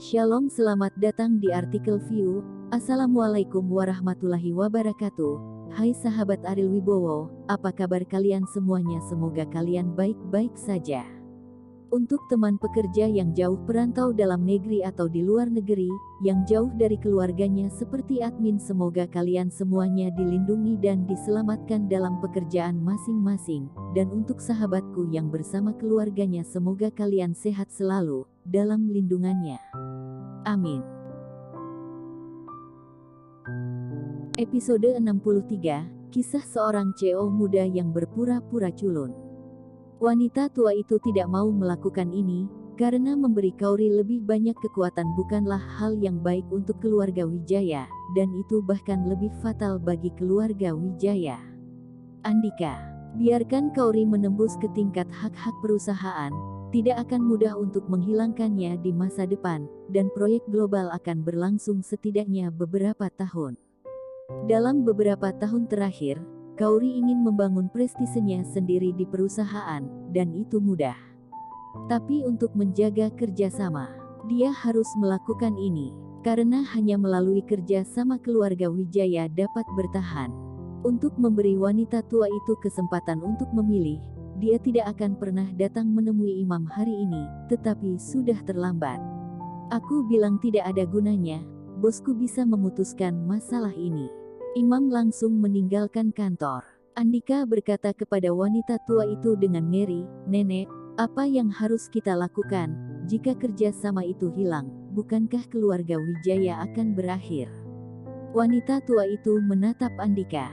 Shalom, selamat datang di artikel View. Assalamualaikum warahmatullahi wabarakatuh. Hai sahabat Ariel Wibowo, apa kabar kalian semuanya? Semoga kalian baik-baik saja. Untuk teman pekerja yang jauh perantau dalam negeri atau di luar negeri, yang jauh dari keluarganya seperti admin, semoga kalian semuanya dilindungi dan diselamatkan dalam pekerjaan masing-masing. Dan untuk sahabatku yang bersama keluarganya, semoga kalian sehat selalu dalam lindungannya. Amin. Episode 63, kisah seorang CEO muda yang berpura-pura culun. Wanita tua itu tidak mau melakukan ini, karena memberi Kauri lebih banyak kekuatan bukanlah hal yang baik untuk keluarga Wijaya, dan itu bahkan lebih fatal bagi keluarga Wijaya. Andika, biarkan Kauri menembus ke tingkat hak-hak perusahaan, tidak akan mudah untuk menghilangkannya di masa depan, dan proyek global akan berlangsung setidaknya beberapa tahun. Dalam beberapa tahun terakhir, Kauri ingin membangun prestisenya sendiri di perusahaan, dan itu mudah. Tapi untuk menjaga kerjasama, dia harus melakukan ini, karena hanya melalui kerja sama keluarga Wijaya dapat bertahan. Untuk memberi wanita tua itu kesempatan untuk memilih, dia tidak akan pernah datang menemui Imam hari ini, tetapi sudah terlambat. Aku bilang tidak ada gunanya, bosku bisa memutuskan masalah ini. Imam langsung meninggalkan kantor. Andika berkata kepada wanita tua itu dengan ngeri, "Nenek, apa yang harus kita lakukan? Jika kerja sama itu hilang, bukankah keluarga Wijaya akan berakhir?" Wanita tua itu menatap Andika.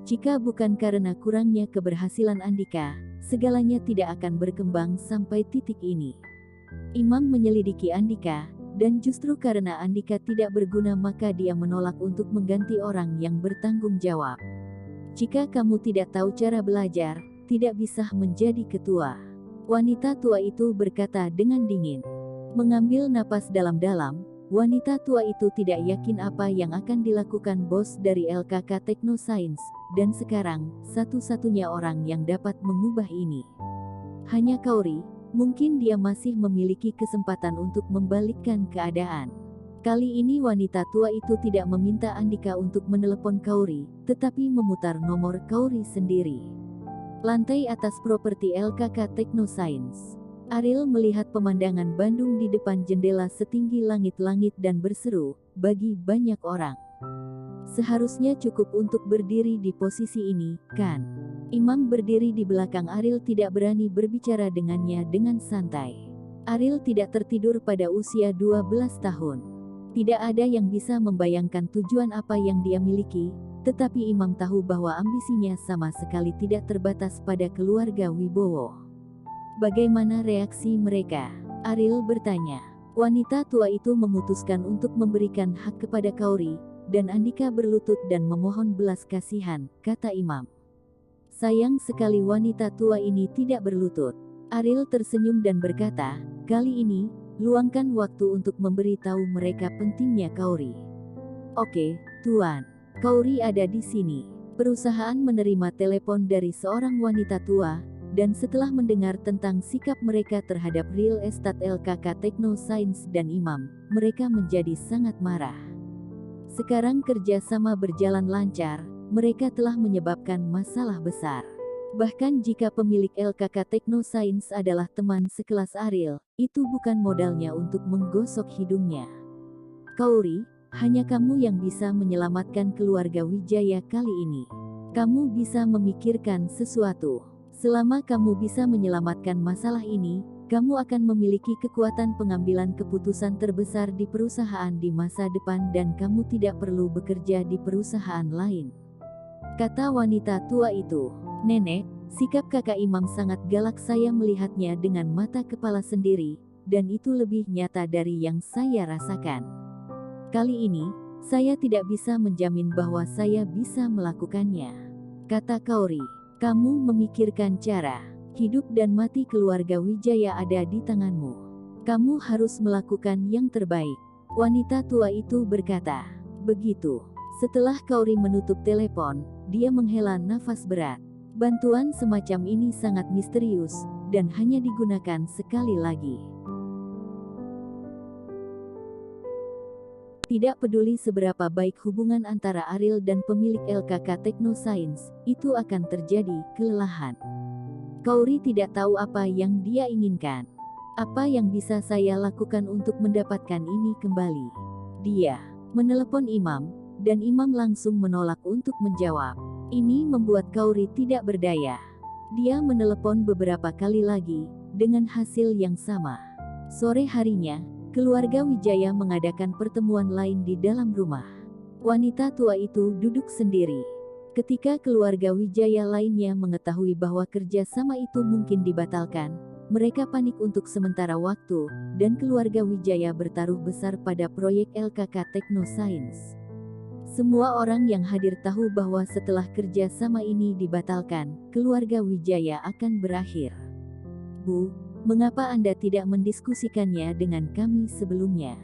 Jika bukan karena kurangnya keberhasilan Andika, segalanya tidak akan berkembang sampai titik ini. Imam menyelidiki Andika, dan justru karena Andika tidak berguna maka dia menolak untuk mengganti orang yang bertanggung jawab. Jika kamu tidak tahu cara belajar, tidak bisa menjadi ketua. Wanita tua itu berkata dengan dingin. Mengambil napas dalam-dalam, wanita tua itu tidak yakin apa yang akan dilakukan bos dari LKK Technoscience, dan sekarang, satu-satunya orang yang dapat mengubah ini hanya Kauri. Mungkin dia masih memiliki kesempatan untuk membalikkan keadaan. Kali ini wanita tua itu tidak meminta Andika untuk menelepon Kauri, tetapi memutar nomor Kauri sendiri. Lantai atas properti LKK Technoscience. Ariel melihat pemandangan Bandung di depan jendela setinggi langit-langit dan berseru, bagi banyak orang. Seharusnya cukup untuk berdiri di posisi ini, kan? Imam berdiri di belakang Ariel tidak berani berbicara dengannya dengan santai. Ariel tidak tertidur pada usia 12 tahun. Tidak ada yang bisa membayangkan tujuan apa yang dia miliki, tetapi Imam tahu bahwa ambisinya sama sekali tidak terbatas pada keluarga Wibowo. Bagaimana reaksi mereka? Ariel bertanya. Wanita tua itu memutuskan untuk memberikan hak kepada Kauri, dan Andika berlutut dan memohon belas kasihan, kata Imam. Sayang sekali wanita tua ini tidak berlutut. Ariel tersenyum dan berkata, kali ini, luangkan waktu untuk memberitahu mereka pentingnya Kauri. Oke, Tuan. Kauri ada di sini. Perusahaan menerima telepon dari seorang wanita tua, dan setelah mendengar tentang sikap mereka terhadap real estate LKK Technoscience dan Imam, mereka menjadi sangat marah. Sekarang kerjasama berjalan lancar, mereka telah menyebabkan masalah besar. Bahkan jika pemilik LKK Technoscience adalah teman sekelas Ariel, itu bukan modalnya untuk menggosok hidungnya. Kauri, hanya kamu yang bisa menyelamatkan keluarga Wijaya kali ini. Kamu bisa memikirkan sesuatu. Selama kamu bisa menyelamatkan masalah ini, kamu akan memiliki kekuatan pengambilan keputusan terbesar di perusahaan di masa depan dan kamu tidak perlu bekerja di perusahaan lain. Kata wanita tua itu. Nenek, sikap kakak Imam sangat galak, saya melihatnya dengan mata kepala sendiri, dan itu lebih nyata dari yang saya rasakan. Kali ini, saya tidak bisa menjamin bahwa saya bisa melakukannya. Kata Kauri, kamu memikirkan cara. Hidup dan mati keluarga Wijaya ada di tanganmu. Kamu harus melakukan yang terbaik. Wanita tua itu berkata. Begitu. Setelah Kauri menutup telepon, dia menghela nafas berat. Bantuan semacam ini sangat misterius, dan hanya digunakan sekali lagi. Tidak peduli seberapa baik hubungan antara Ariel dan pemilik LKK Technoscience, itu akan terjadi kelelahan. Kauri tidak tahu apa yang dia inginkan. Apa yang bisa saya lakukan untuk mendapatkan ini kembali? Dia menelepon Imam, dan Imam langsung menolak untuk menjawab. Ini membuat Kauri tidak berdaya. Dia menelepon beberapa kali lagi, dengan hasil yang sama. Sore harinya, keluarga Wijaya mengadakan pertemuan lain di dalam rumah. Wanita tua itu duduk sendiri. Ketika keluarga Wijaya lainnya mengetahui bahwa kerjasama itu mungkin dibatalkan, mereka panik untuk sementara waktu, dan keluarga Wijaya bertaruh besar pada proyek LKK Technoscience. Semua orang yang hadir tahu bahwa setelah kerjasama ini dibatalkan, keluarga Wijaya akan berakhir. Bu, mengapa Anda tidak mendiskusikannya dengan kami sebelumnya?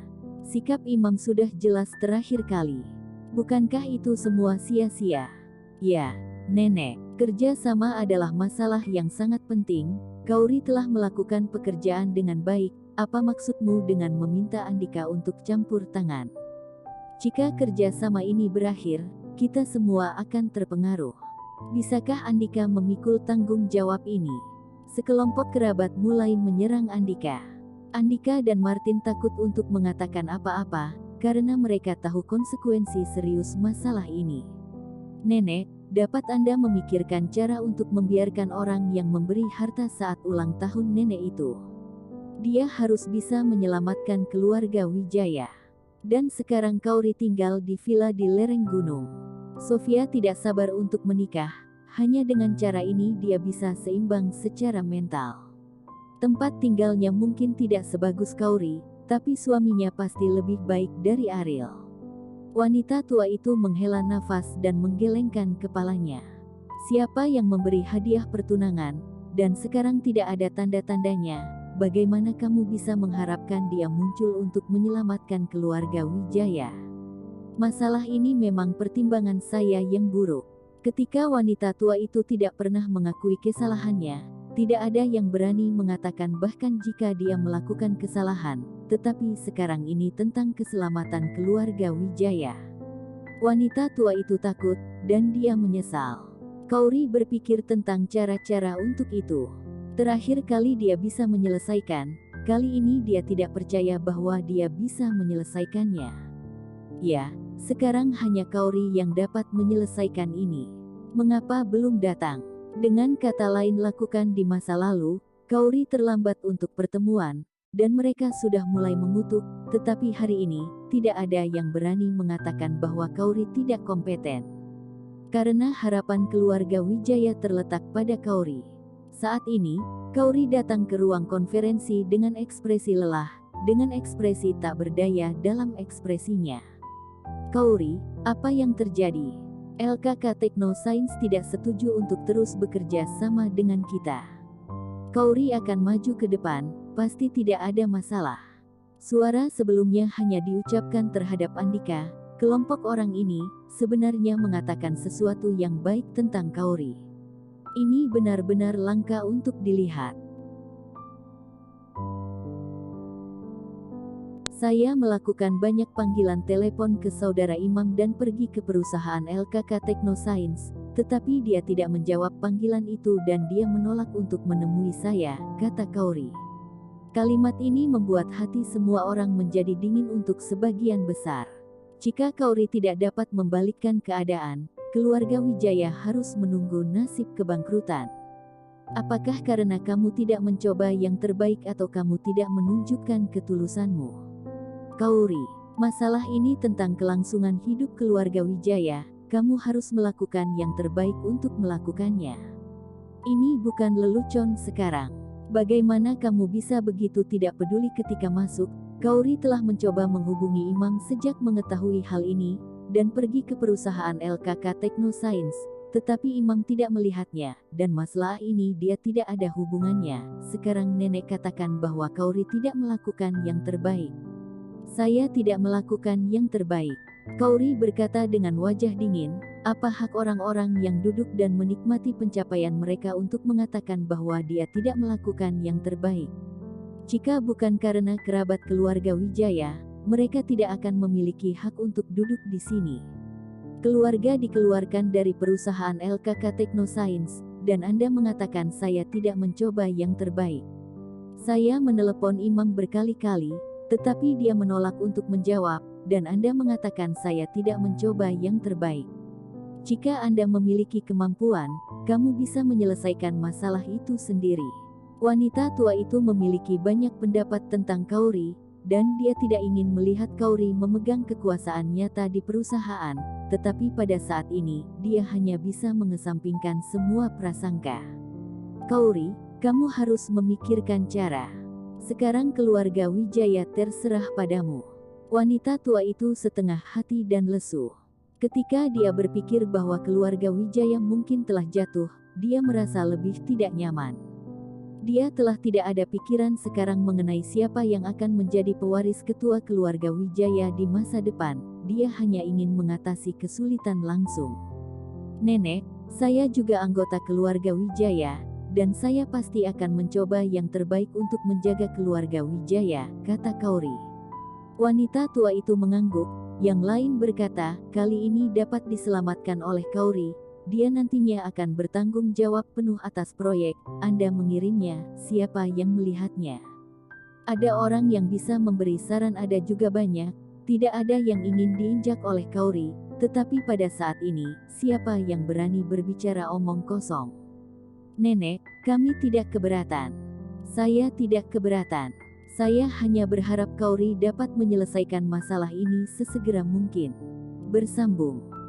Sikap Imam sudah jelas terakhir kali. Bukankah itu semua sia-sia? Ya, Nenek, kerjasama adalah masalah yang sangat penting. Kauri telah melakukan pekerjaan dengan baik. Apa maksudmu dengan meminta Andika untuk campur tangan? Jika kerjasama ini berakhir, kita semua akan terpengaruh. Bisakah Andika memikul tanggung jawab ini? Sekelompok kerabat mulai menyerang Andika. Andika dan Martin takut untuk mengatakan apa-apa, karena mereka tahu konsekuensi serius masalah ini. Nenek, dapat Anda memikirkan cara untuk membiarkan orang yang memberi harta saat ulang tahun nenek itu? Dia harus bisa menyelamatkan keluarga Wijaya. Dan sekarang Kauri tinggal di villa di lereng gunung. Sofia tidak sabar untuk menikah, hanya dengan cara ini dia bisa seimbang secara mental. Tempat tinggalnya mungkin tidak sebagus Kauri, tapi suaminya pasti lebih baik dari Ariel. Wanita tua itu menghela nafas dan menggelengkan kepalanya. Siapa yang memberi hadiah pertunangan, dan sekarang tidak ada tanda-tandanya, bagaimana kamu bisa mengharapkan dia muncul untuk menyelamatkan keluarga Wijaya? Masalah ini memang pertimbangan saya yang buruk. Ketika wanita tua itu tidak pernah mengakui kesalahannya, tidak ada yang berani mengatakan bahkan jika dia melakukan kesalahan, tetapi sekarang ini tentang keselamatan keluarga Wijaya. Wanita tua itu takut, dan dia menyesal. Kauri berpikir tentang cara-cara untuk itu. Terakhir kali dia bisa menyelesaikan, kali ini dia tidak percaya bahwa dia bisa menyelesaikannya. Ya, sekarang hanya Kauri yang dapat menyelesaikan ini. Mengapa belum datang? Dengan kata lain lakukan di masa lalu, Kauri terlambat untuk pertemuan, dan mereka sudah mulai mengutuk, tetapi hari ini, tidak ada yang berani mengatakan bahwa Kauri tidak kompeten. Karena harapan keluarga Wijaya terletak pada Kauri. Saat ini, Kauri datang ke ruang konferensi dengan ekspresi lelah, dengan ekspresi tak berdaya dalam ekspresinya. Kauri, apa yang terjadi? LKK Technoscience tidak setuju untuk terus bekerja sama dengan kita. Kauri akan maju ke depan, pasti tidak ada masalah. Suara sebelumnya hanya diucapkan terhadap Andika, kelompok orang ini sebenarnya mengatakan sesuatu yang baik tentang Kauri. Ini benar-benar langka untuk dilihat. Saya melakukan banyak panggilan telepon ke saudara Imam dan pergi ke perusahaan LKK Technoscience, tetapi dia tidak menjawab panggilan itu dan dia menolak untuk menemui saya, kata Kauri. Kalimat ini membuat hati semua orang menjadi dingin untuk sebagian besar. Jika Kauri tidak dapat membalikkan keadaan, keluarga Wijaya harus menunggu nasib kebangkrutan. Apakah karena kamu tidak mencoba yang terbaik atau kamu tidak menunjukkan ketulusanmu? Kauri, masalah ini tentang kelangsungan hidup keluarga Wijaya, kamu harus melakukan yang terbaik untuk melakukannya. Ini bukan lelucon sekarang. Bagaimana kamu bisa begitu tidak peduli ketika masuk? Kauri telah mencoba menghubungi Imam sejak mengetahui hal ini, dan pergi ke perusahaan LKK Technoscience, tetapi Imam tidak melihatnya, dan masalah ini dia tidak ada hubungannya. Sekarang nenek katakan bahwa Kauri tidak melakukan yang terbaik. Saya tidak melakukan yang terbaik. Kauri berkata dengan wajah dingin, apa hak orang-orang yang duduk dan menikmati pencapaian mereka untuk mengatakan bahwa dia tidak melakukan yang terbaik? Jika bukan karena kerabat keluarga Wijaya, mereka tidak akan memiliki hak untuk duduk di sini. Keluarga dikeluarkan dari perusahaan LKK Technoscience, dan Anda mengatakan saya tidak mencoba yang terbaik. Saya menelepon imam berkali-kali, tetapi dia menolak untuk menjawab, dan Anda mengatakan saya tidak mencoba yang terbaik. Jika Anda memiliki kemampuan, kamu bisa menyelesaikan masalah itu sendiri. Wanita tua itu memiliki banyak pendapat tentang Kauri, dan dia tidak ingin melihat Kauri memegang kekuasaan nyata di perusahaan, tetapi pada saat ini, dia hanya bisa mengesampingkan semua prasangka. Kauri, kamu harus memikirkan cara. Sekarang keluarga Wijaya terserah padamu. Wanita tua itu setengah hati dan lesu. Ketika dia berpikir bahwa keluarga Wijaya mungkin telah jatuh, dia merasa lebih tidak nyaman. Dia telah tidak ada pikiran sekarang mengenai siapa yang akan menjadi pewaris ketua keluarga Wijaya di masa depan. Dia hanya ingin mengatasi kesulitan langsung. Nenek, saya juga anggota keluarga Wijaya, dan saya pasti akan mencoba yang terbaik untuk menjaga keluarga Wijaya, kata Kauri. Wanita tua itu mengangguk. Yang lain berkata, kali ini dapat diselamatkan oleh Kauri. Dia nantinya akan bertanggung jawab penuh atas proyek. Anda mengirimnya, siapa yang melihatnya? Ada orang yang bisa memberi saran, ada juga banyak. Tidak ada yang ingin diinjak oleh Kauri, tetapi pada saat ini, siapa yang berani berbicara omong kosong? Nenek, kami tidak keberatan. Saya tidak keberatan. Saya hanya berharap Kauri dapat menyelesaikan masalah ini sesegera mungkin. Bersambung.